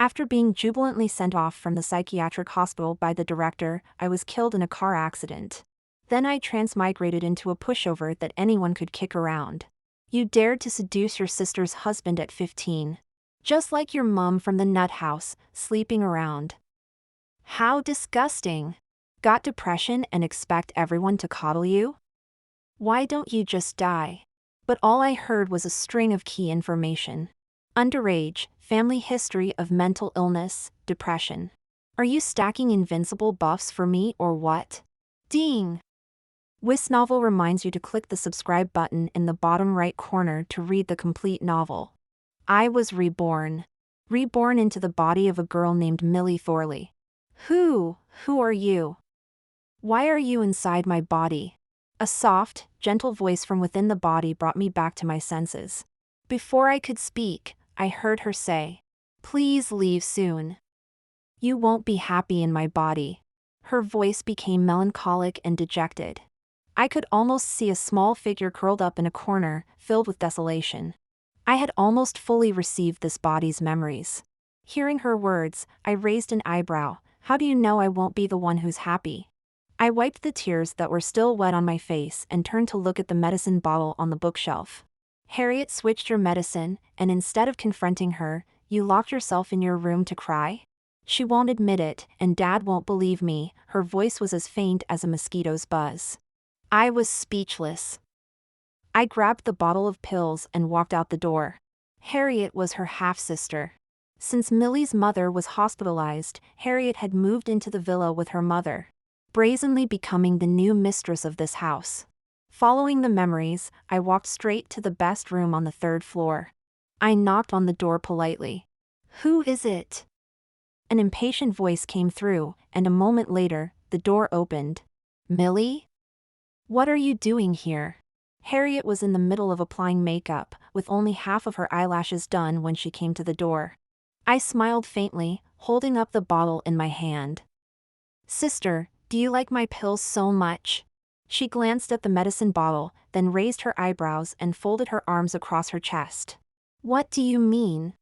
After being jubilantly sent off from the psychiatric hospital by the director, I was killed in a car accident. Then I transmigrated into a pushover that anyone could kick around. You dared to seduce your sister's husband at 15. Just like your mom from the nuthouse, sleeping around. How disgusting. Got depression and expect everyone to coddle you? Why don't you just die? But all I heard was a string of key information. Underage, family history of mental illness, depression. Are you stacking invincible buffs for me or what? Ding! This novel reminds you to click the subscribe button in the bottom right corner to read the complete novel. I was reborn. Reborn into the body of a girl named Millie Thorley. Who are you? Why are you inside my body? A soft, gentle voice from within the body brought me back to my senses. Before I could speak, I heard her say, "Please leave soon. You won't be happy in my body." Her voice became melancholic and dejected. I could almost see a small figure curled up in a corner, filled with desolation. I had almost fully received this body's memories. Hearing her words, I raised an eyebrow. How do you know I won't be the one who's happy? I wiped the tears that were still wet on my face and turned to look at the medicine bottle on the bookshelf. Harriet switched your medicine, and instead of confronting her, you locked yourself in your room to cry? She won't admit it, and Dad won't believe me. Her voice was as faint as a mosquito's buzz. I was speechless. I grabbed the bottle of pills and walked out the door. Harriet was her half-sister. Since Millie's mother was hospitalized, Harriet had moved into the villa with her mother, brazenly becoming the new mistress of this house. Following the memories, I walked straight to the best room on the 3rd floor. I knocked on the door politely. "Who is it?" An impatient voice came through, and a moment later, the door opened. "Millie? What are you doing here?" Harriet was in the middle of applying makeup, with only half of her eyelashes done when she came to the door. I smiled faintly, holding up the bottle in my hand. "Sister, do you like my pills so much?" She glanced at the medicine bottle, then raised her eyebrows and folded her arms across her chest. "What do you mean?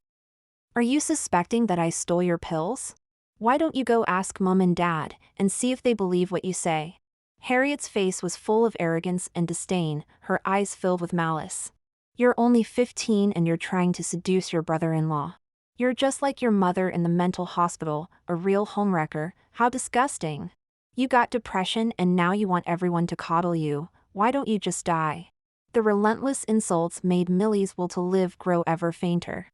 Are you suspecting that I stole your pills? Why don't you go ask Mom and Dad, and see if they believe what you say?" Harriet's face was full of arrogance and disdain, her eyes filled with malice. "You're only 15 and you're trying to seduce your brother-in-law. You're just like your mother in the mental hospital, a real homewrecker. How disgusting. You got depression and now you want everyone to coddle you. Why don't you just die?" The relentless insults made Millie's will to live grow ever fainter.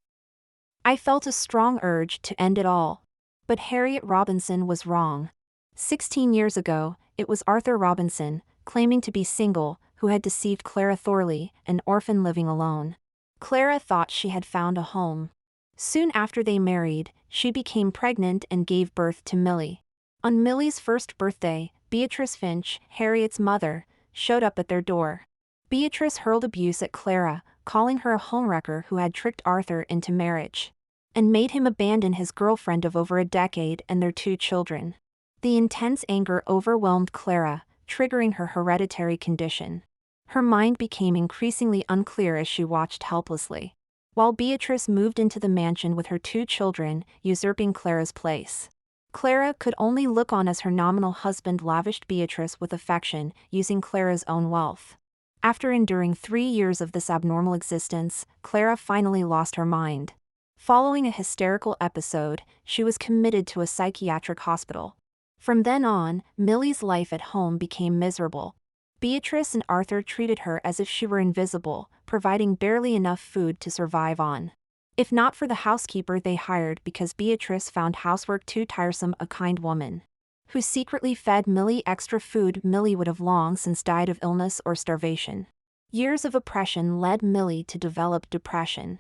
I felt a strong urge to end it all. But Harriet Robinson was wrong. 16 years ago, it was Arthur Robinson, claiming to be single, who had deceived Clara Thorley, an orphan living alone. Clara thought she had found a home. Soon after they married, she became pregnant and gave birth to Millie. On Millie's first birthday, Beatrice Finch, Harriet's mother, showed up at their door. Beatrice hurled abuse at Clara, calling her a homewrecker who had tricked Arthur into marriage and made him abandon his girlfriend of over a decade and their 2 children. The intense anger overwhelmed Clara, triggering her hereditary condition. Her mind became increasingly unclear as she watched helplessly, while Beatrice moved into the mansion with her 2 children, usurping Clara's place. Clara could only look on as her nominal husband lavished Beatrice with affection, using Clara's own wealth. After enduring 3 years of this abnormal existence, Clara finally lost her mind. Following a hysterical episode, she was committed to a psychiatric hospital. From then on, Millie's life at home became miserable. Beatrice and Arthur treated her as if she were invisible, providing barely enough food to survive on. If not for the housekeeper they hired because Beatrice found housework too tiresome, a kind woman who secretly fed Millie extra food, Millie would have long since died of illness or starvation. Years of oppression led Millie to develop depression.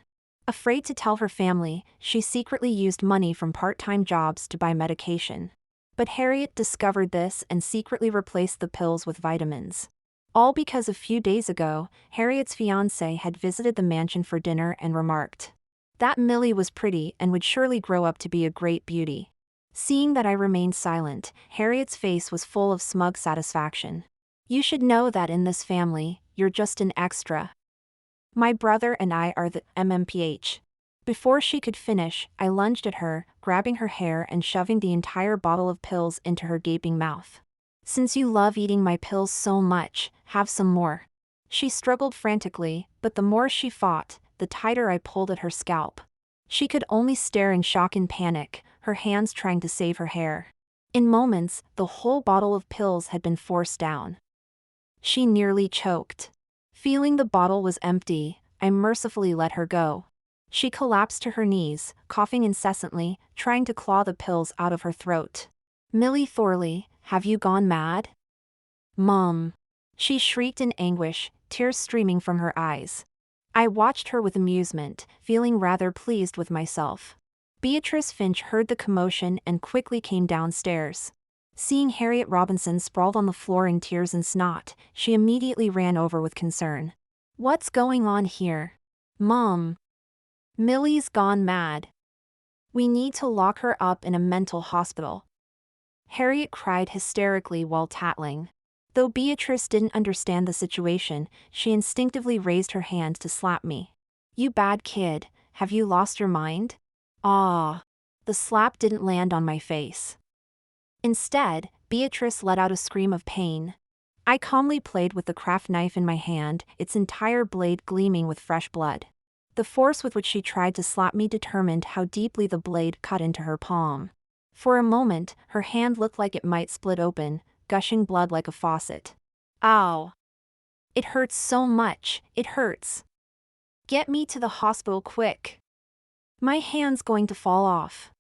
Afraid to tell her family, she secretly used money from part-time jobs to buy medication. But Harriet discovered this and secretly replaced the pills with vitamins. All because a few days ago, Harriet's fiancé had visited the mansion for dinner and remarked that Millie was pretty and would surely grow up to be a great beauty. Seeing that I remained silent, Harriet's face was full of smug satisfaction. "You should know that in this family, you're just an extra. My brother and I are the MMPH. Before she could finish, I lunged at her, grabbing her hair and shoving the entire bottle of pills into her gaping mouth. Since you love eating my pills so much, have some more. She struggled frantically, but the more she fought, the tighter I pulled at her scalp. She could only stare in shock and panic, her hands trying to save her hair. In moments, the whole bottle of pills had been forced down. She nearly choked. Feeling the bottle was empty, I mercifully let her go. She collapsed to her knees, coughing incessantly, trying to claw the pills out of her throat. Millie Thorley, have you gone mad? Mom! She shrieked in anguish, tears streaming from her eyes. I watched her with amusement, feeling rather pleased with myself. Beatrice Finch heard the commotion and quickly came downstairs. Seeing Harriet Robinson sprawled on the floor in tears and snot, she immediately ran over with concern. What's going on here? Mom! Millie's gone mad. We need to lock her up in a mental hospital. Harriet cried hysterically while tattling. Though Beatrice didn't understand the situation, she instinctively raised her hand to slap me. You bad kid, have you lost your mind? Ah! The slap didn't land on my face. Instead, Beatrice let out a scream of pain. I calmly played with the craft knife in my hand, its entire blade gleaming with fresh blood. The force with which she tried to slap me determined how deeply the blade cut into her palm. For a moment, her hand looked like it might split open, gushing blood like a faucet. Ow! It hurts so much, it hurts. Get me to the hospital quick. My hand's going to fall off.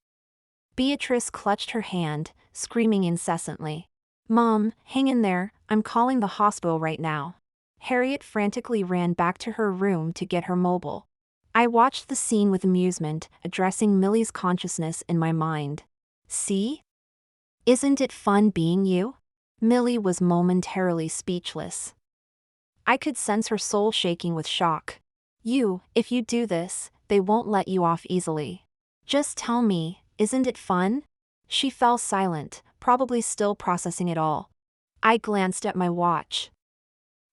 Beatrice clutched her hand, screaming incessantly. Mom, hang in there, I'm calling the hospital right now. Harriet frantically ran back to her room to get her mobile. I watched the scene with amusement, addressing Millie's consciousness in my mind. See? Isn't it fun being you? Millie was momentarily speechless. I could sense her soul shaking with shock. If you do this, they won't let you off easily. Just tell me, isn't it fun? She fell silent, probably still processing it all. I glanced at my watch.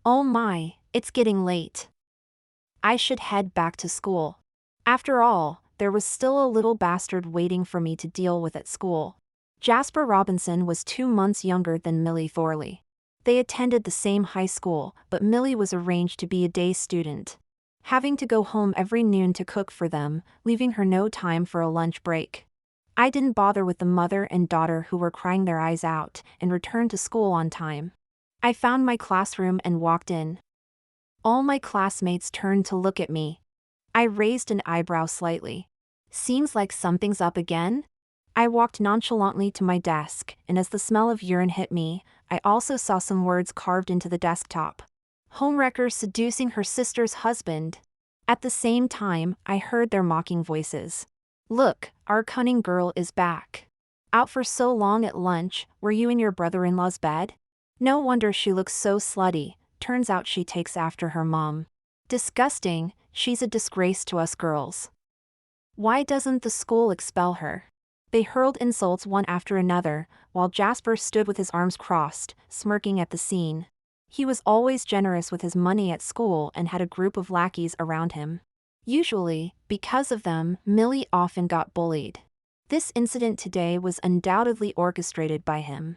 Oh my, it's getting late. I should head back to school. After all, there was still a little bastard waiting for me to deal with at school. Jasper Robinson was 2 months younger than Millie Thorley. They attended the same high school, but Millie was arranged to be a day student. Having to go home every noon to cook for them, leaving her no time for a lunch break. I didn't bother with the mother and daughter who were crying their eyes out, and returned to school on time. I found my classroom and walked in. All my classmates turned to look at me. I raised an eyebrow slightly. Seems like something's up again? I walked nonchalantly to my desk, and as the smell of urine hit me, I also saw some words carved into the desktop. Homewrecker seducing her sister's husband. At the same time, I heard their mocking voices. Look, our cunning girl is back. Out for so long at lunch, were you in your brother-in-law's bed? No wonder she looks so slutty. Turns out she takes after her mom. Disgusting, she's a disgrace to us girls. Why doesn't the school expel her? They hurled insults one after another, while Jasper stood with his arms crossed, smirking at the scene. He was always generous with his money at school and had a group of lackeys around him. Usually, because of them, Millie often got bullied. This incident today was undoubtedly orchestrated by him.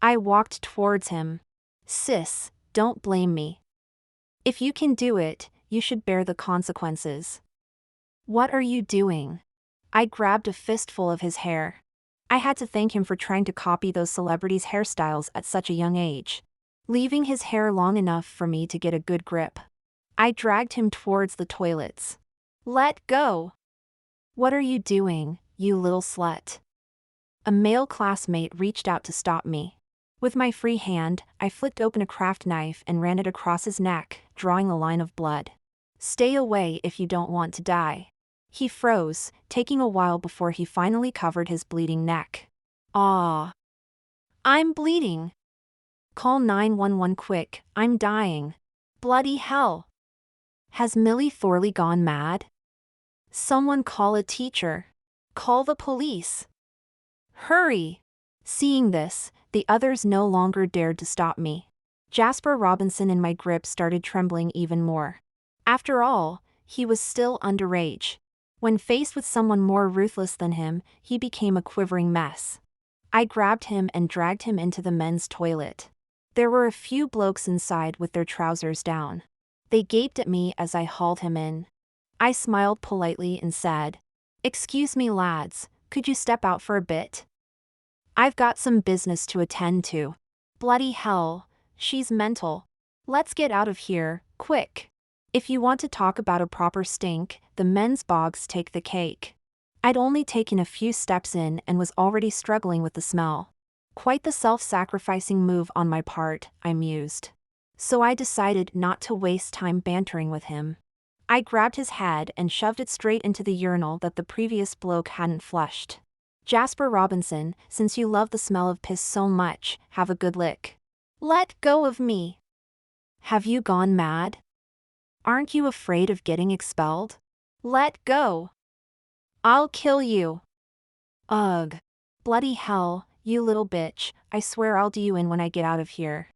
I walked towards him. Sis, don't blame me. If you can do it, you should bear the consequences. What are you doing? I grabbed a fistful of his hair. I had to thank him for trying to copy those celebrities' hairstyles at such a young age, leaving his hair long enough for me to get a good grip. I dragged him towards the toilets. Let go! What are you doing, you little slut? A male classmate reached out to stop me. With my free hand, I flicked open a craft knife and ran it across his neck, drawing a line of blood. Stay away if you don't want to die. He froze, taking a while before he finally covered his bleeding neck. Ah! I'm bleeding! Call 911 quick, I'm dying. Bloody hell! Has Millie Thorley gone mad? Someone call a teacher. Call the police. Hurry! Seeing this, the others no longer dared to stop me. Jasper Robinson in my grip started trembling even more. After all, he was still underage. When faced with someone more ruthless than him, he became a quivering mess. I grabbed him and dragged him into the men's toilet. There were a few blokes inside with their trousers down. They gaped at me as I hauled him in. I smiled politely and said, "Excuse me, lads, could you step out for a bit? I've got some business to attend to." Bloody hell, she's mental. Let's get out of here, quick. If you want to talk about a proper stink, the men's bogs take the cake. I'd only taken a few steps in and was already struggling with the smell. Quite the self-sacrificing move on my part, I mused. So I decided not to waste time bantering with him. I grabbed his head and shoved it straight into the urinal that the previous bloke hadn't flushed. "Jasper Robinson, since you love the smell of piss so much, have a good lick." "Let go of me." "Have you gone mad? Aren't you afraid of getting expelled?" "Let go. I'll kill you." "Ugh. Bloody hell, you little bitch, I swear I'll do you in when I get out of here."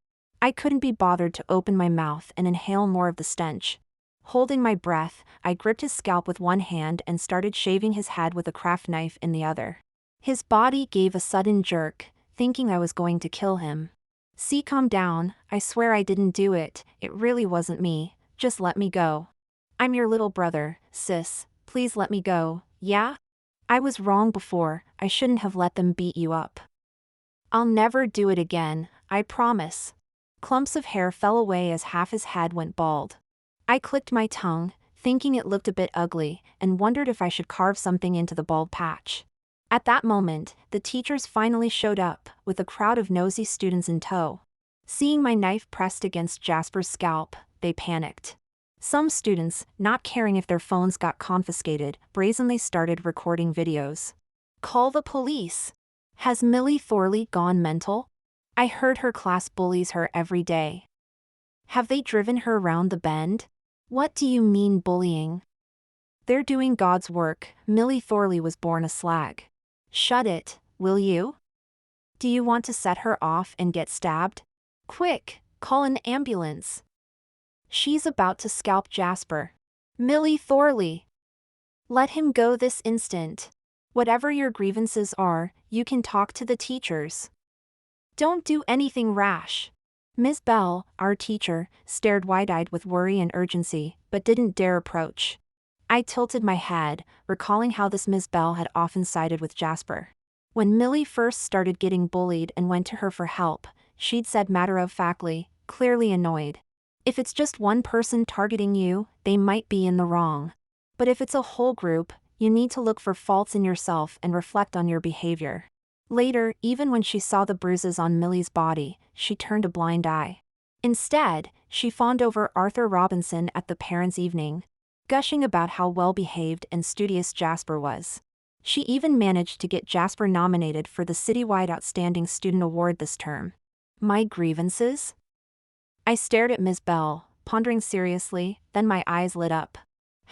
I couldn't be bothered to open my mouth and inhale more of the stench. Holding my breath, I gripped his scalp with one hand and started shaving his head with a craft knife in the other. His body gave a sudden jerk, thinking I was going to kill him. "See, calm down, I swear I didn't do it, it really wasn't me, just let me go. I'm your little brother, sis, please let me go, yeah? I was wrong before, I shouldn't have let them beat you up. I'll never do it again, I promise." Clumps of hair fell away as half his head went bald. I clicked my tongue, thinking it looked a bit ugly, and wondered if I should carve something into the bald patch. At that moment, the teachers finally showed up, with a crowd of nosy students in tow. Seeing my knife pressed against Jasper's scalp, they panicked. Some students, not caring if their phones got confiscated, brazenly started recording videos. "Call the police. Has Millie Thorley gone mental? I heard her class bullies her every day. Have they driven her around the bend? What do you mean bullying? They're doing God's work, Millie Thorley was born a slag. Shut it, will you? Do you want to set her off and get stabbed? Quick, call an ambulance. She's about to scalp Jasper. Millie Thorley. Let him go this instant. Whatever your grievances are, you can talk to the teachers. Don't do anything rash." Ms. Bell, our teacher, stared wide-eyed with worry and urgency, but didn't dare approach. I tilted my head, recalling how this Ms. Bell had often sided with Jasper. When Millie first started getting bullied and went to her for help, she'd said matter-of-factly, clearly annoyed, "If it's just one person targeting you, they might be in the wrong. But if it's a whole group, you need to look for faults in yourself and reflect on your behavior." Later, even when she saw the bruises on Millie's body, she turned a blind eye. Instead, she fawned over Arthur Robinson at the parents' evening, gushing about how well-behaved and studious Jasper was. She even managed to get Jasper nominated for the citywide Outstanding Student Award this term. My grievances? I stared at Ms. Bell, pondering seriously, then my eyes lit up.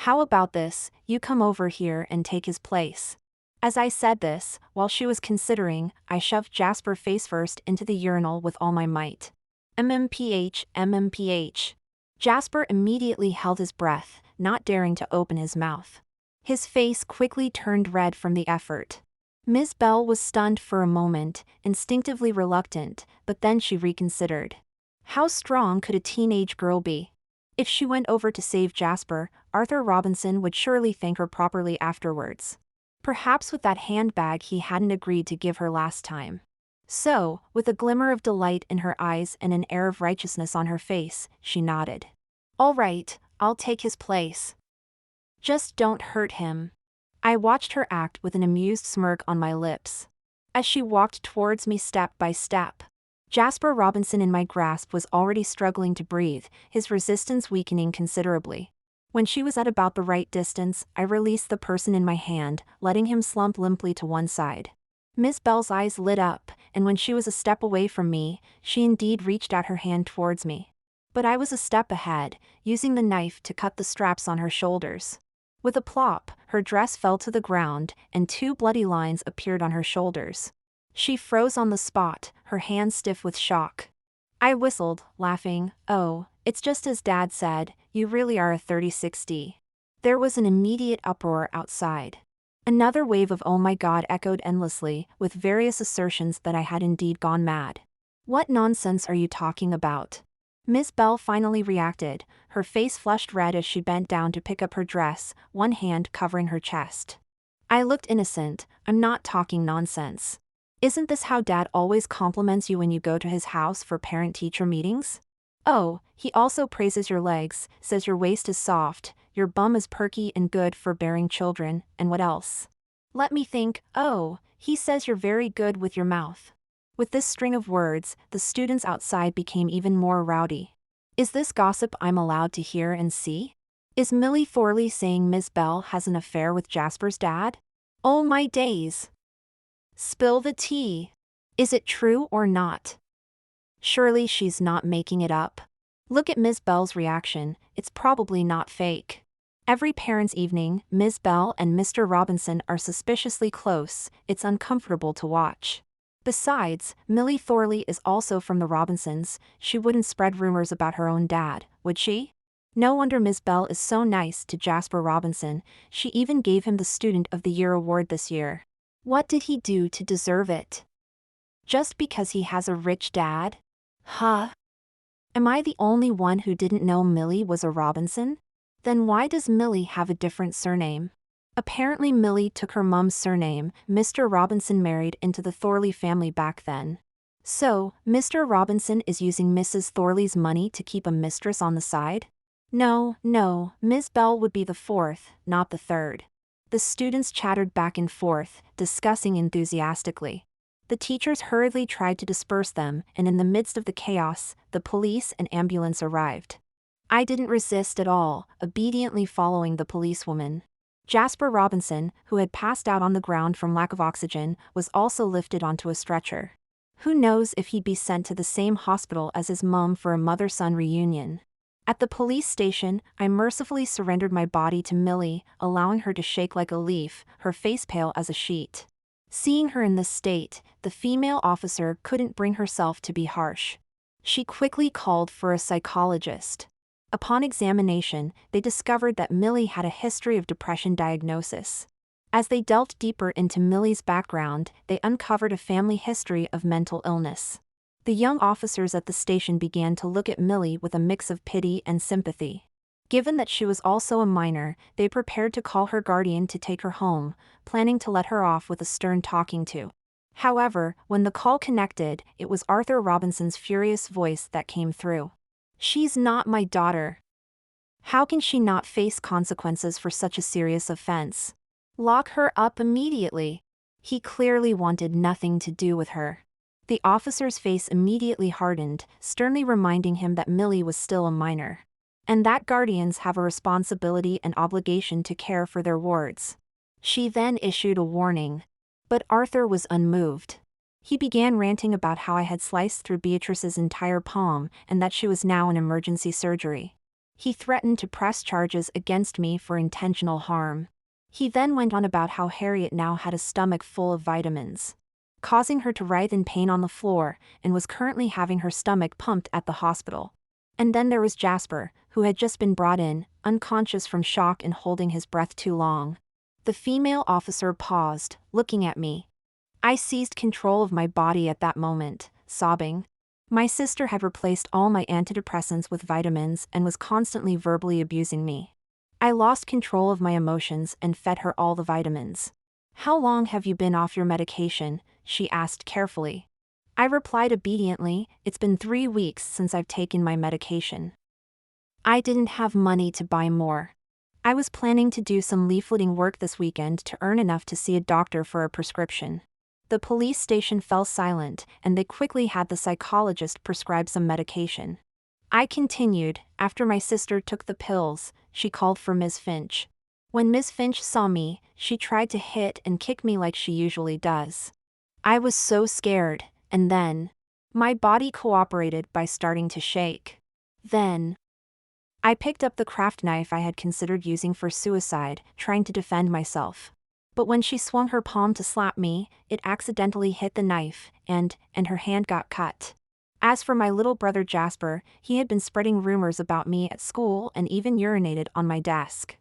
"How about this, you come over here and take his place." As I said this, while she was considering, I shoved Jasper face first into the urinal with all my might. MMPH, MMPH. Jasper immediately held his breath, not daring to open his mouth. His face quickly turned red from the effort. Ms. Bell was stunned for a moment, instinctively reluctant, but then she reconsidered. How strong could a teenage girl be? If she went over to save Jasper, Arthur Robinson would surely thank her properly afterwards. Perhaps with that handbag he hadn't agreed to give her last time. So, with a glimmer of delight in her eyes and an air of righteousness on her face, she nodded. "All right, I'll take his place. Just don't hurt him." I watched her act with an amused smirk on my lips. As she walked towards me step by step, Jasper Robinson in my grasp was already struggling to breathe, his resistance weakening considerably. When she was at about the right distance, I released the person in my hand, letting him slump limply to one side. Ms. Bell's eyes lit up, and when she was a step away from me, she indeed reached out her hand towards me. But I was a step ahead, using the knife to cut the straps on her shoulders. With a plop, her dress fell to the ground, and 2 bloody lines appeared on her shoulders. She froze on the spot, her hands stiff with shock. I whistled, laughing, "Oh, it's just as Dad said, you really are a 3060. There was an immediate uproar outside. Another wave of "oh my god" echoed endlessly, with various assertions that I had indeed gone mad. "What nonsense are you talking about?" Miss Bell finally reacted, her face flushed red as she bent down to pick up her dress, one hand covering her chest. I looked innocent. "I'm not talking nonsense. Isn't this how Dad always compliments you when you go to his house for parent-teacher meetings? Oh, he also praises your legs, says your waist is soft, your bum is perky and good for bearing children, and what else? Let me think. Oh, he says you're very good with your mouth." With this string of words, the students outside became even more rowdy. Is this gossip I'm allowed to hear and see? Is Millie Thorley saying Miss Bell has an affair with Jasper's dad? Oh my days! Spill the tea. Is it true or not? Surely she's not making it up. Look at Miss Bell's reaction, it's probably not fake. Every parents' evening, Miss Bell and Mr. Robinson are suspiciously close, it's uncomfortable to watch. Besides, Millie Thorley is also from the Robinsons, she wouldn't spread rumors about her own dad, would she? No wonder Miss Bell is so nice to Jasper Robinson, she even gave him the Student of the Year award this year. What did he do to deserve it? Just because he has a rich dad? Huh? Am I the only one who didn't know Millie was a Robinson? Then why does Millie have a different surname? Apparently Millie took her mom's surname. Mr. Robinson married into the Thorley family back then. So, Mr. Robinson is using Mrs. Thorley's money to keep a mistress on the side? No, Miss Bell would be the fourth, not the third. The students chattered back and forth, discussing enthusiastically. The teachers hurriedly tried to disperse them, and in the midst of the chaos, the police and ambulance arrived. I didn't resist at all, obediently following the policewoman. Jasper Robinson, who had passed out on the ground from lack of oxygen, was also lifted onto a stretcher. Who knows if he'd be sent to the same hospital as his mom for a mother-son reunion. At the police station, I mercifully surrendered my body to Millie, allowing her to shake like a leaf, her face pale as a sheet. Seeing her in this state, the female officer couldn't bring herself to be harsh. She quickly called for a psychologist. Upon examination, they discovered that Millie had a history of depression diagnosis. As they delved deeper into Millie's background, they uncovered a family history of mental illness. The young officers at the station began to look at Millie with a mix of pity and sympathy. Given that she was also a minor, they prepared to call her guardian to take her home, planning to let her off with a stern talking to. However, when the call connected, it was Arthur Robinson's furious voice that came through. "She's not my daughter. How can she not face consequences for such a serious offense? Lock her up immediately." He clearly wanted nothing to do with her. The officer's face immediately hardened, sternly reminding him that Millie was still a minor. And that guardians have a responsibility and obligation to care for their wards. She then issued a warning. But Arthur was unmoved. He began ranting about how I had sliced through Beatrice's entire palm and that she was now in emergency surgery. He threatened to press charges against me for intentional harm. He then went on about how Harriet now had a stomach full of vitamins, causing her to writhe in pain on the floor, and was currently having her stomach pumped at the hospital. And then there was Jasper, who had just been brought in, unconscious from shock and holding his breath too long. The female officer paused, looking at me. I seized control of my body at that moment, sobbing. My sister had replaced all my antidepressants with vitamins and was constantly verbally abusing me. I lost control of my emotions and fed her all the vitamins. "How long have you been off your medication?" she asked carefully. I replied obediently, "It's been 3 weeks since I've taken my medication." I didn't have money to buy more. I was planning to do some leafleting work this weekend to earn enough to see a doctor for a prescription. The police station fell silent, and they quickly had the psychologist prescribe some medication. I continued. After my sister took the pills, she called for Ms. Finch. When Ms. Finch saw me, she tried to hit and kick me like she usually does. I was so scared, and then my body cooperated by starting to shake. Then I picked up the craft knife I had considered using for suicide, trying to defend myself. But when she swung her palm to slap me, it accidentally hit the knife, and her hand got cut. As for my little brother Jasper, he had been spreading rumors about me at school and even urinated on my desk.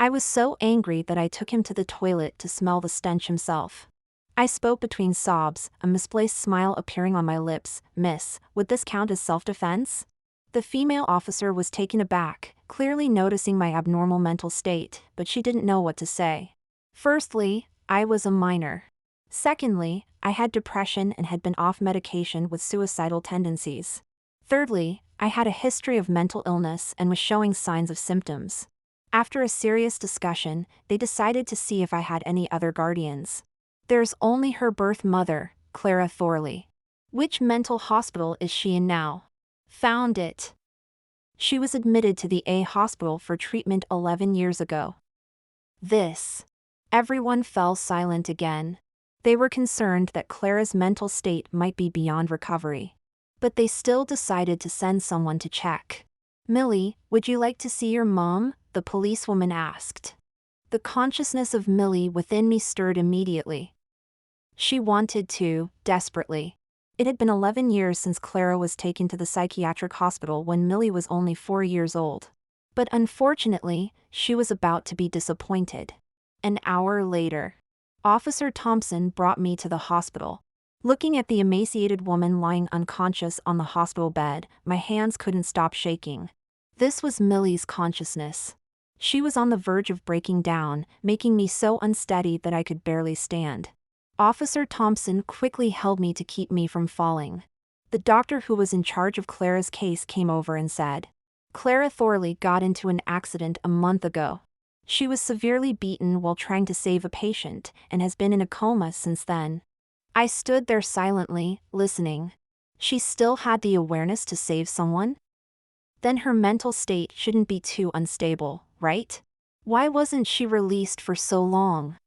I was so angry that I took him to the toilet to smell the stench himself. I spoke between sobs, a misplaced smile appearing on my lips. "Miss, would this count as self-defense?" The female officer was taken aback, clearly noticing my abnormal mental state, but she didn't know what to say. Firstly, I was a minor. Secondly, I had depression and had been off medication with suicidal tendencies. Thirdly, I had a history of mental illness and was showing signs of symptoms. After a serious discussion, they decided to see if I had any other guardians. There's only her birth mother, Clara Thorley. Which mental hospital is she in now? Found it. She was admitted to the A hospital for treatment 11 years ago. This. Everyone fell silent again. They were concerned that Clara's mental state might be beyond recovery. But they still decided to send someone to check. "Millie, would you like to see your mom?" the policewoman asked. The consciousness of Millie within me stirred immediately. She wanted to, desperately. It had been 11 years since Clara was taken to the psychiatric hospital when Millie was only 4 years old. But unfortunately, she was about to be disappointed. An hour later, Officer Thompson brought me to the hospital. Looking at the emaciated woman lying unconscious on the hospital bed, my hands couldn't stop shaking. This was Millie's consciousness. She was on the verge of breaking down, making me so unsteady that I could barely stand. Officer Thompson quickly held me to keep me from falling. The doctor who was in charge of Clara's case came over and said, "Clara Thorley got into an accident a month ago. She was severely beaten while trying to save a patient and has been in a coma since then." I stood there silently, listening. She still had the awareness to save someone? Then her mental state shouldn't be too unstable, right? Why wasn't she released for so long?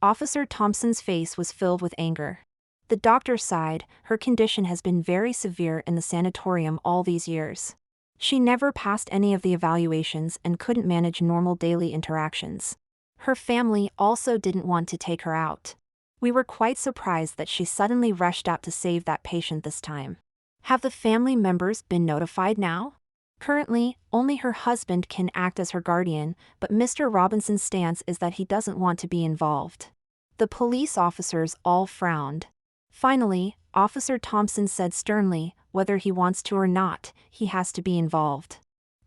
Officer Thompson's face was filled with anger. The doctor sighed. "Her condition has been very severe in the sanatorium all these years. She never passed any of the evaluations and couldn't manage normal daily interactions. Her family also didn't want to take her out. We were quite surprised that she suddenly rushed out to save that patient this time." Have the family members been notified now? Currently, only her husband can act as her guardian, but Mr. Robinson's stance is that he doesn't want to be involved. The police officers all frowned. Finally, Officer Thompson said sternly, whether he wants to or not, he has to be involved.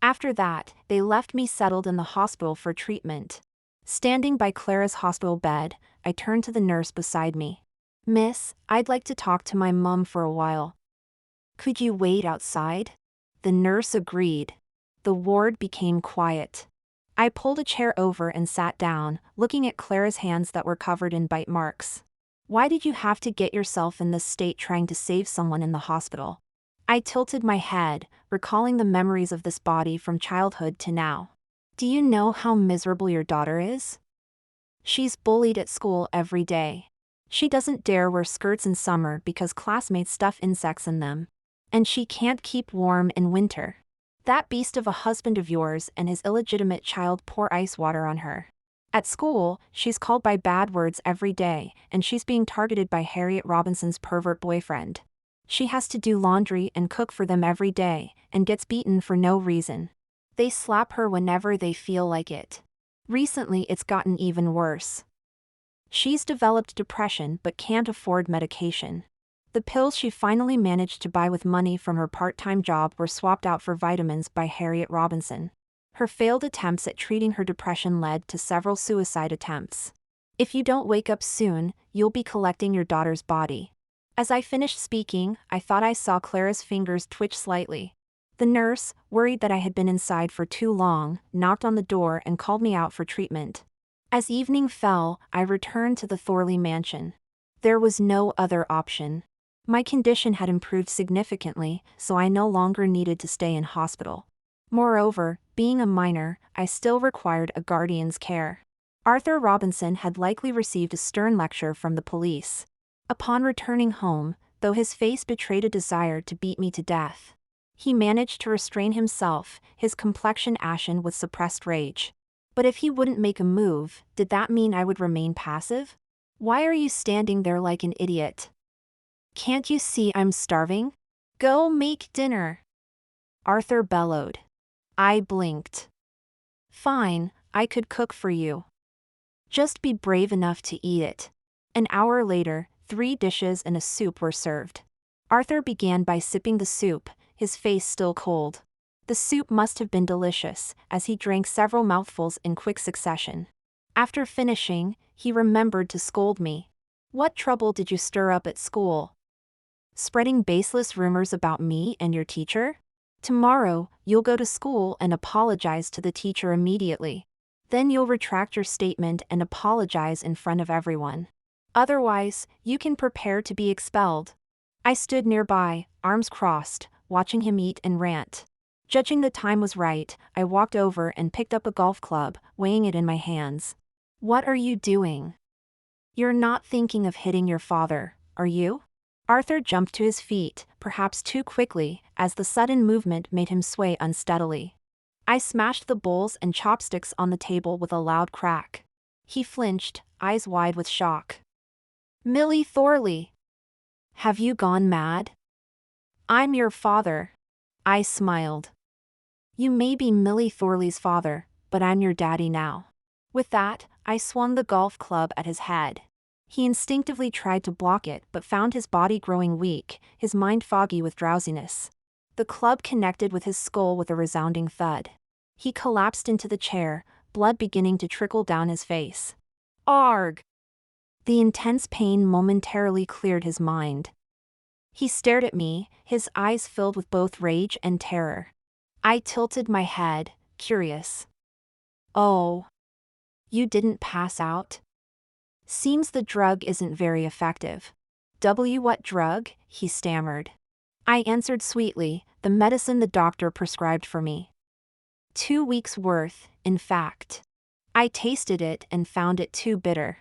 After that, they left me settled in the hospital for treatment. Standing by Clara's hospital bed, I turned to the nurse beside me. "Miss, I'd like to talk to my mum for a while." "Could you wait outside?" The nurse agreed. The ward became quiet. I pulled a chair over and sat down, looking at Clara's hands that were covered in bite marks. "Why did you have to get yourself in this state trying to save someone in the hospital?" I tilted my head, recalling the memories of this body from childhood to now. "Do you know how miserable your daughter is? She's bullied at school every day. She doesn't dare wear skirts in summer because classmates stuff insects in them. And she can't keep warm in winter. That beast of a husband of yours and his illegitimate child pour ice water on her. At school, she's called by bad words every day, and she's being targeted by Harriet Robinson's pervert boyfriend. She has to do laundry and cook for them every day, and gets beaten for no reason. They slap her whenever they feel like it. Recently it's gotten even worse. She's developed depression but can't afford medication. The pills she finally managed to buy with money from her part-time job were swapped out for vitamins by Harriet Robinson. Her failed attempts at treating her depression led to several suicide attempts. If you don't wake up soon, you'll be collecting your daughter's body. As I finished speaking, I thought I saw Clara's fingers twitch slightly. The nurse, worried that I had been inside for too long, knocked on the door and called me out for treatment. As evening fell, I returned to the Thorley mansion. There was no other option. My condition had improved significantly, so I no longer needed to stay in hospital. Moreover, being a minor, I still required a guardian's care. Arthur Robinson had likely received a stern lecture from the police. Upon returning home, though his face betrayed a desire to beat me to death, he managed to restrain himself, his complexion ashen with suppressed rage. But if he wouldn't make a move, did that mean I would remain passive? "Why are you standing there like an idiot? Can't you see I'm starving? Go make dinner!" Arthur bellowed. I blinked. "Fine, I could cook for you. Just be brave enough to eat it. An hour later, 3 dishes and a soup were served. Arthur began by sipping the soup, his face still cold. The soup must have been delicious, as he drank several mouthfuls in quick succession. After finishing, he remembered to scold me. What trouble did you stir up at school? Spreading baseless rumors about me and your teacher? Tomorrow, you'll go to school and apologize to the teacher immediately. Then you'll retract your statement and apologize in front of everyone. Otherwise, you can prepare to be expelled. I stood nearby, arms crossed, watching him eat and rant. Judging the time was right, I walked over and picked up a golf club, weighing it in my hands. What are you doing? You're not thinking of hitting your father, are you? Arthur jumped to his feet, perhaps too quickly, as the sudden movement made him sway unsteadily. I smashed the bowls and chopsticks on the table with a loud crack. He flinched, eyes wide with shock. Millie Thorley! Have you gone mad? I'm your father. I smiled. You may be Millie Thorley's father, but I'm your daddy now. With that, I swung the golf club at his head. He instinctively tried to block it but found his body growing weak, his mind foggy with drowsiness. The club connected with his skull with a resounding thud. He collapsed into the chair, blood beginning to trickle down his face. Arg! The intense pain momentarily cleared his mind. He stared at me, his eyes filled with both rage and terror. I tilted my head, curious. Oh. You didn't pass out? Seems the drug isn't very effective. What drug? He stammered. I answered sweetly, the medicine the doctor prescribed for me. 2 weeks' worth, in fact. I tasted it and found it too bitter.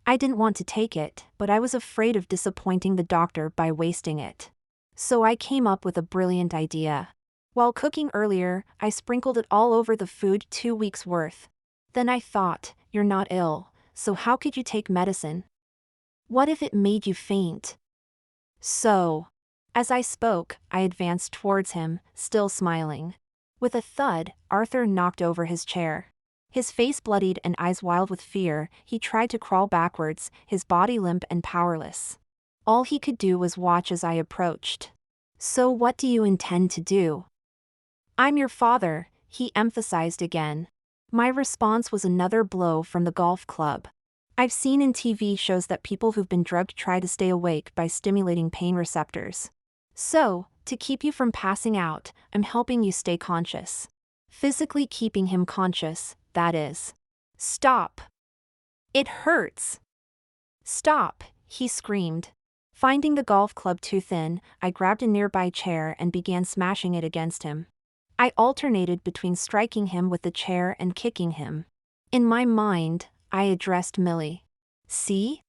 I didn't want to take it, but I was afraid of disappointing the doctor by wasting it. So I came up with a brilliant idea. While cooking earlier, I sprinkled it all over the food 2 weeks' worth. Then I thought, you're not ill, so how could you take medicine? What if it made you faint? So. As I spoke, I advanced towards him, still smiling. With a thud, Arthur knocked over his chair. His face bloodied and eyes wild with fear, he tried to crawl backwards, his body limp and powerless. All he could do was watch as I approached. So what do you intend to do? I'm your father, he emphasized again. My response was another blow from the golf club. I've seen in TV shows that people who've been drugged try to stay awake by stimulating pain receptors. So, to keep you from passing out, I'm helping you stay conscious. Physically keeping him conscious, that is. Stop! It hurts! Stop, he screamed. Finding the golf club too thin, I grabbed a nearby chair and began smashing it against him. I alternated between striking him with the chair and kicking him. In my mind, I addressed Millie. See?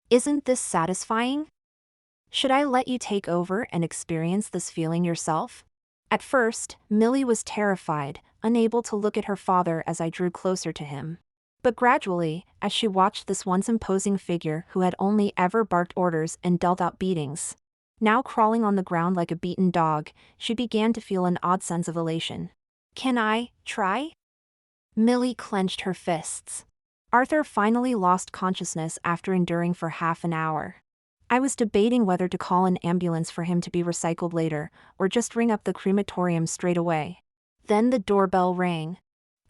Isn't this satisfying? Should I let you take over and experience this feeling yourself? At first, Millie was terrified, unable to look at her father as I drew closer to him. But gradually, as she watched this once imposing figure who had only ever barked orders and dealt out beatings, now crawling on the ground like a beaten dog, she began to feel an odd sense of elation. Can I try? Millie clenched her fists. Arthur finally lost consciousness after enduring for half an hour. I was debating whether to call an ambulance for him to be recycled later, or just ring up the crematorium straight away. Then the doorbell rang.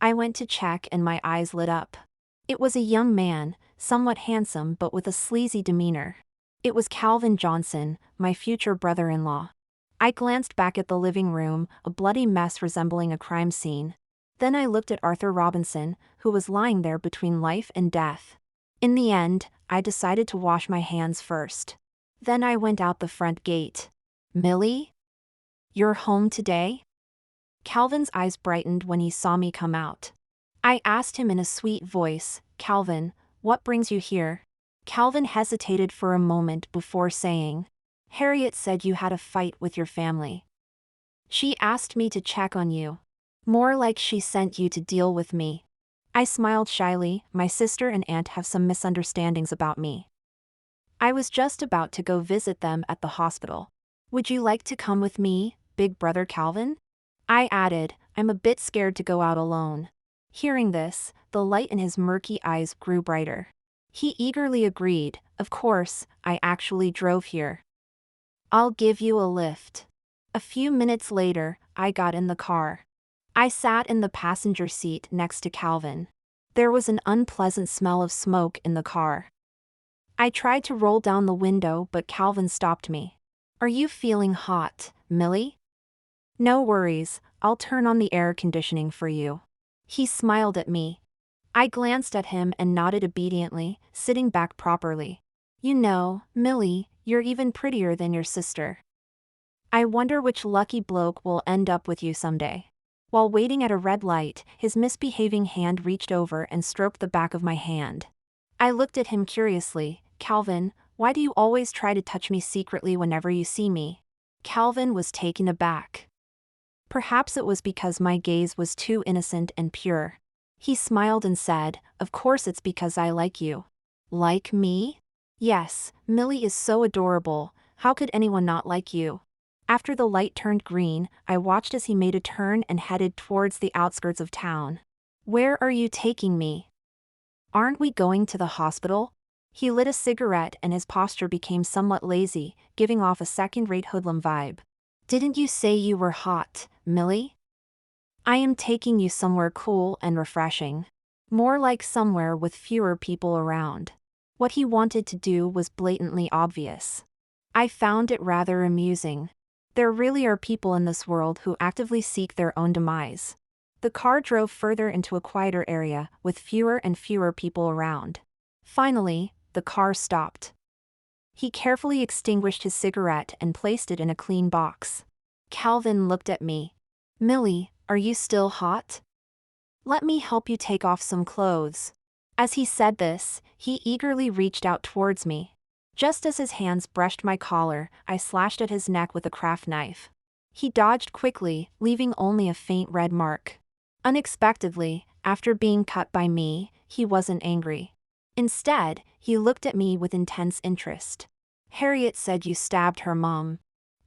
I went to check and my eyes lit up. It was a young man, somewhat handsome but with a sleazy demeanor. It was Calvin Johnson, my future brother-in-law. I glanced back at the living room, a bloody mess resembling a crime scene. Then I looked at Arthur Robinson, who was lying there between life and death. In the end, I decided to wash my hands first. Then I went out the front gate. Millie? You're home today? Calvin's eyes brightened when he saw me come out. I asked him in a sweet voice, Calvin, what brings you here? Calvin hesitated for a moment before saying, Harriet said you had a fight with your family. She asked me to check on you. More like she sent you to deal with me. I smiled shyly, my sister and aunt have some misunderstandings about me. I was just about to go visit them at the hospital. Would you like to come with me, big brother Calvin? I added, I'm a bit scared to go out alone. Hearing this, the light in his murky eyes grew brighter. He eagerly agreed, "Of course, I actually drove here. I'll give you a lift." A few minutes later, I got in the car. I sat in the passenger seat next to Calvin. There was an unpleasant smell of smoke in the car. I tried to roll down the window, but Calvin stopped me. "Are you feeling hot, Millie?" "No worries, I'll turn on the air conditioning for you." He smiled at me. I glanced at him and nodded obediently, sitting back properly. "You know, Millie, you're even prettier than your sister. I wonder which lucky bloke will end up with you someday." While waiting at a red light, his misbehaving hand reached over and stroked the back of my hand. I looked at him curiously. "Calvin, why do you always try to touch me secretly whenever you see me?" Calvin was taken aback. Perhaps it was because my gaze was too innocent and pure. He smiled and said, "Of course it's because I like you." "Like me?" "Yes, Millie is so adorable, how could anyone not like you?" After the light turned green, I watched as he made a turn and headed towards the outskirts of town. "Where are you taking me?" "Aren't we going to the hospital?" He lit a cigarette and his posture became somewhat lazy, giving off a second-rate hoodlum vibe. "Didn't you say you were hot, Millie?" "I am taking you somewhere cool and refreshing. More like somewhere with fewer people around." What he wanted to do was blatantly obvious. I found it rather amusing. There really are people in this world who actively seek their own demise. The car drove further into a quieter area, with fewer and fewer people around. Finally, the car stopped. He carefully extinguished his cigarette and placed it in a clean box. Calvin looked at me. "Millie, are you still hot? Let me help you take off some clothes." As he said this, he eagerly reached out towards me. Just as his hands brushed my collar, I slashed at his neck with a craft knife. He dodged quickly, leaving only a faint red mark. Unexpectedly, after being cut by me, he wasn't angry. Instead, he looked at me with intense interest. "Harriet said you stabbed her mom."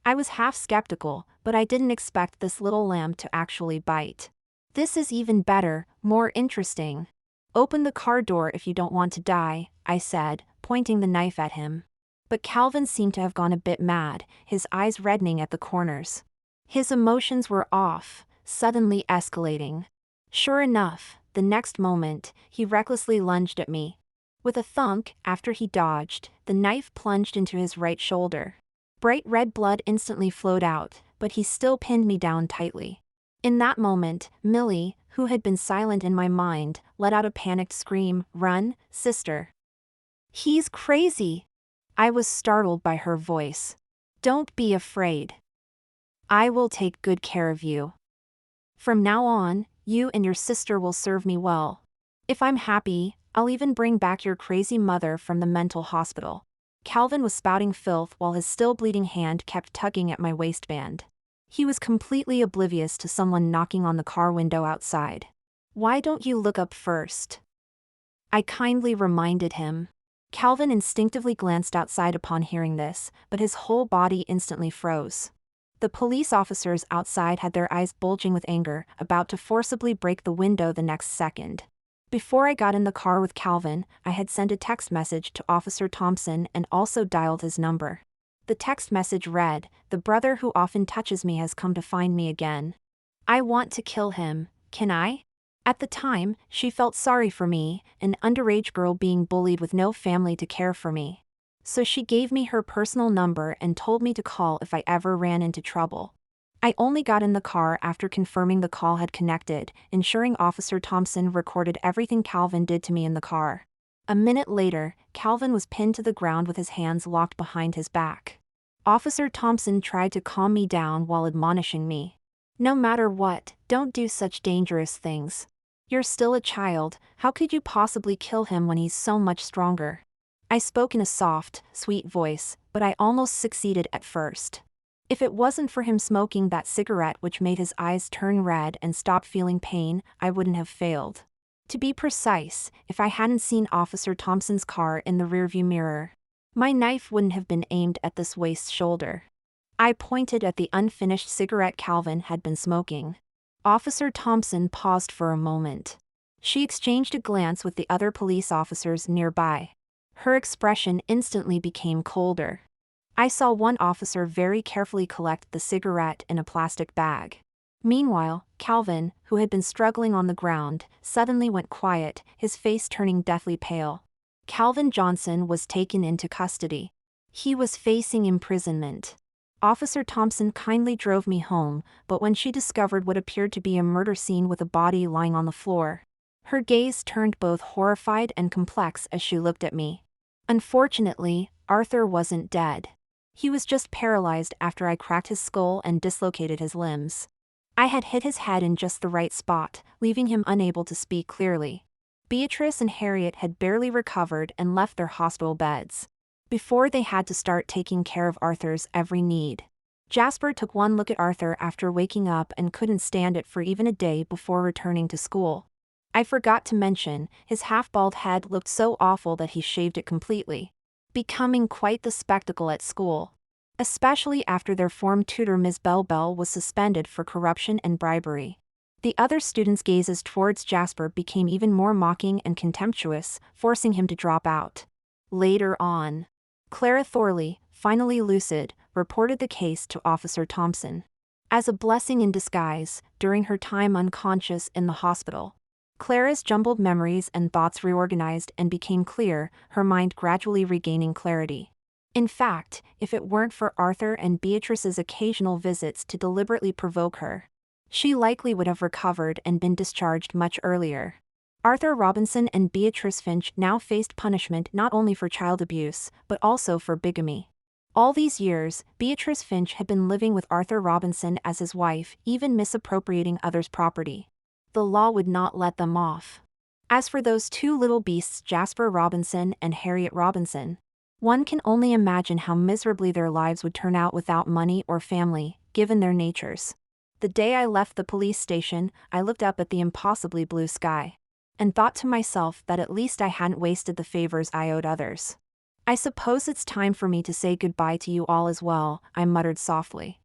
I was half skeptical, but I didn't expect this little lamb to actually bite. "This is even better, more interesting. Open the car door if you don't want to die," I said, pointing the knife at him. But Calvin seemed to have gone a bit mad, his eyes reddening at the corners. His emotions were off, suddenly escalating. Sure enough, the next moment, he recklessly lunged at me. With a thunk, after he dodged, the knife plunged into his right shoulder. Bright red blood instantly flowed out, but he still pinned me down tightly. In that moment, Millie, who had been silent in my mind, let out a panicked scream, "Run, sister! He's crazy!" I was startled by her voice. "Don't be afraid. I will take good care of you. From now on, you and your sister will serve me well. If I'm happy, I'll even bring back your crazy mother from the mental hospital." Calvin was spouting filth while his still bleeding hand kept tugging at my waistband. He was completely oblivious to someone knocking on the car window outside. "Why don't you look up first?" I kindly reminded him. Calvin instinctively glanced outside upon hearing this, but his whole body instantly froze. The police officers outside had their eyes bulging with anger, about to forcibly break the window the next second. Before I got in the car with Calvin, I had sent a text message to Officer Thompson and also dialed his number. The text message read, "The brother who often touches me has come to find me again. I want to kill him, can I?" At the time, she felt sorry for me, an underage girl being bullied with no family to care for me. So she gave me her personal number and told me to call if I ever ran into trouble. I only got in the car after confirming the call had connected, ensuring Officer Thompson recorded everything Calvin did to me in the car. A minute later, Calvin was pinned to the ground with his hands locked behind his back. Officer Thompson tried to calm me down while admonishing me. "No matter what, don't do such dangerous things. You're still a child, how could you possibly kill him when he's so much stronger?" I spoke in a soft, sweet voice, but I almost succeeded at first. If it wasn't for him smoking that cigarette which made his eyes turn red and stop feeling pain, I wouldn't have failed. To be precise, if I hadn't seen Officer Thompson's car in the rearview mirror, my knife wouldn't have been aimed at this waist's shoulder. I pointed at the unfinished cigarette Calvin had been smoking. Officer Thompson paused for a moment. She exchanged a glance with the other police officers nearby. Her expression instantly became colder. I saw one officer very carefully collect the cigarette in a plastic bag. Meanwhile, Calvin, who had been struggling on the ground, suddenly went quiet, his face turning deathly pale. Calvin Johnson was taken into custody. He was facing imprisonment. Officer Thompson kindly drove me home, but when she discovered what appeared to be a murder scene with a body lying on the floor, her gaze turned both horrified and complex as she looked at me. Unfortunately, Arthur wasn't dead. He was just paralyzed after I cracked his skull and dislocated his limbs. I had hit his head in just the right spot, leaving him unable to speak clearly. Beatrice and Harriet had barely recovered and left their hospital beds before they had to start taking care of Arthur's every need. Jasper took one look at Arthur after waking up and couldn't stand it for even a day before returning to school. I forgot to mention, his half-bald head looked so awful that he shaved it completely, becoming quite the spectacle at school, especially after their form tutor Ms. Bell was suspended for corruption and bribery. The other students' gazes towards Jasper became even more mocking and contemptuous, forcing him to drop out. Later on, Clara Thorley, finally lucid, reported the case to Officer Thompson. As a blessing in disguise, during her time unconscious in the hospital, Clara's jumbled memories and thoughts reorganized and became clear, her mind gradually regaining clarity. In fact, if it weren't for Arthur and Beatrice's occasional visits to deliberately provoke her, she likely would have recovered and been discharged much earlier. Arthur Robinson and Beatrice Finch now faced punishment not only for child abuse, but also for bigamy. All these years, Beatrice Finch had been living with Arthur Robinson as his wife, even misappropriating others' property. The law would not let them off. As for those two little beasts, Jasper Robinson and Harriet Robinson, one can only imagine how miserably their lives would turn out without money or family, given their natures. The day I left the police station, I looked up at the impossibly blue sky and thought to myself that at least I hadn't wasted the favors I owed others. I suppose it's time for me to say goodbye to you all as well, I muttered softly.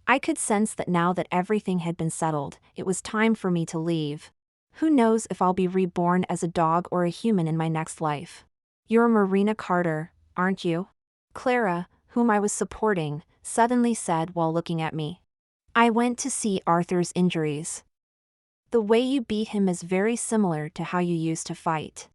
I could sense that now that everything had been settled, it was time for me to leave. Who knows if I'll be reborn as a dog or a human in my next life. You're Marina Carter, aren't you? Clara, whom I was supporting, suddenly said while looking at me. I went to see Arthur's injuries. The way you beat him is very similar to how you used to fight.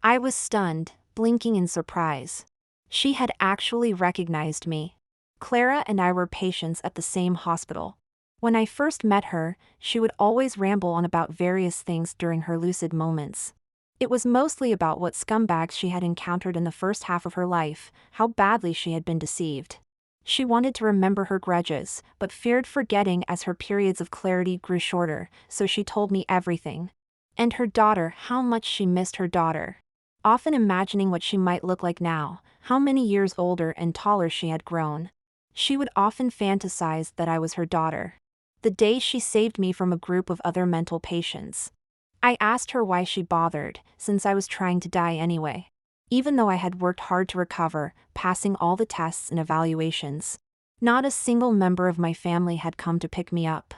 I was stunned, blinking in surprise. She had actually recognized me. Clara and I were patients at the same hospital. When I first met her, she would always ramble on about various things during her lucid moments. It was mostly about what scumbags she had encountered in the first half of her life, how badly she had been deceived. She wanted to remember her grudges, but feared forgetting as her periods of clarity grew shorter, so she told me everything. And her daughter, how much she missed her daughter. Often imagining what she might look like now, how many years older and taller she had grown. She would often fantasize that I was her daughter. The day she saved me from a group of other mental patients. I asked her why she bothered, since I was trying to die anyway. Even though I had worked hard to recover, passing all the tests and evaluations. Not a single member of my family had come to pick me up.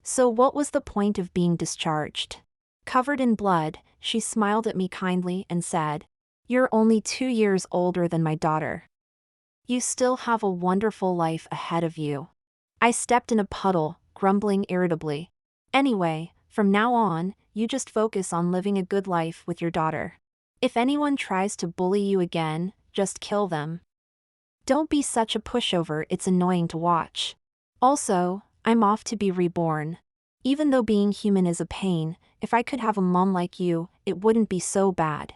So what was the point of being discharged? Covered in blood, she smiled at me kindly and said, "You're only 2 years older than my daughter. You still have a wonderful life ahead of you." I stepped in a puddle, grumbling irritably. "Anyway, from now on, you just focus on living a good life with your daughter. If anyone tries to bully you again, just kill them. Don't be such a pushover, it's annoying to watch. Also, I'm off to be reborn. Even though being human is a pain, if I could have a mom like you, it wouldn't be so bad."